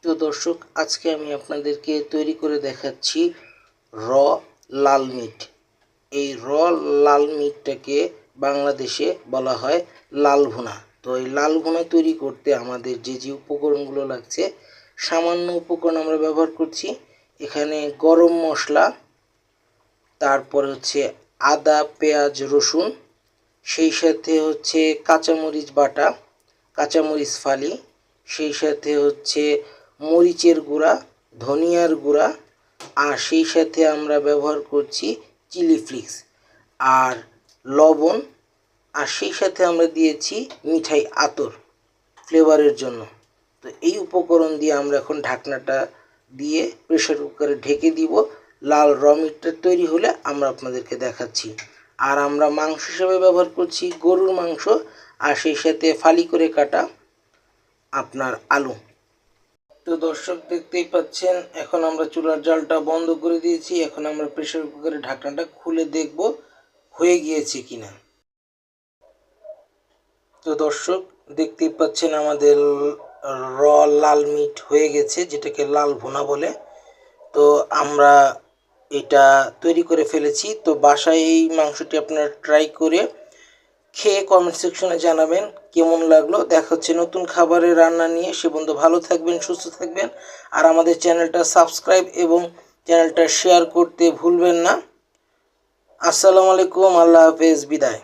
তো দর্শক, আজকে আমি আপনাদেরকে তৈরি করে দেখাচ্ছি র লাল মিট। এই লাল মিটটাকে বাংলাদেশে বলা হয় লাল ভুনা। তো এই লাল ভুনা তৈরি করতে আমাদের যে উপকরণগুলো লাগছে, সামান্য উপকরণ আমরা ব্যবহার করছি। এখানে গরম মশলা, তারপরে হচ্ছে আদা, পেঁয়াজ, রসুন, সেই সাথে হচ্ছে কাঁচামরিচ বাটা, কাঁচামরিচ ফালি, সেই সাথে হচ্ছে মরিচের গুঁড়া, ধনিয়ার গুঁড়া, আর সেই সাথে আমরা ব্যবহার করছি চিলি ফ্লেক্স আর লবণ, আর সেই সাথে আমরা দিয়েছি মিঠাই আতর ফ্লেভারের জন্য। তো এই উপকরণ দিয়ে আমরা এখন ঢাকনাটা দিয়ে প্রেসার কুকারে ঢেকে দিব। লাল র মিটটা তৈরি হলে আমরা আপনাদেরকে দেখাচ্ছি। আর আমরা মাংস হিসেবে ব্যবহার করছি গরুর মাংস, আর সেই সাথে ফালি করে কাটা আপনার আলু। তো দর্শক, দেখতেই পাচ্ছেন এখন আমরা চুলার জালটা বন্ধ করে দিয়েছি। এখন আমরা প্রেসার কুকারের ঢাকনাটা খুলে দেখব হয়ে গিয়েছে কিনা। তো দর্শক, দেখতেই পাচ্ছেন আমাদের র লাল মিট হয়ে গেছে, যেটাকে লাল ভুনা বলে। তো আমরা এটা তৈরি করে ফেলেছি। তো বাসায় এই মাংসটি আপনারা ট্রাই করে খেয়ে কমেন্ট সেকশনে জানাবেন কেমন লাগলো। দেখা হচ্ছে নতুন খাবারের রান্না নিয়ে। সে পর্যন্ত ভালো থাকবেন, সুস্থ থাকবেন, আর আমাদের চ্যানেলটা সাবস্ক্রাইব এবং চ্যানেলটা শেয়ার করতে ভুলবেন না। আসসালামু আলাইকুম, আল্লাহ হাফেজ, বিদায়।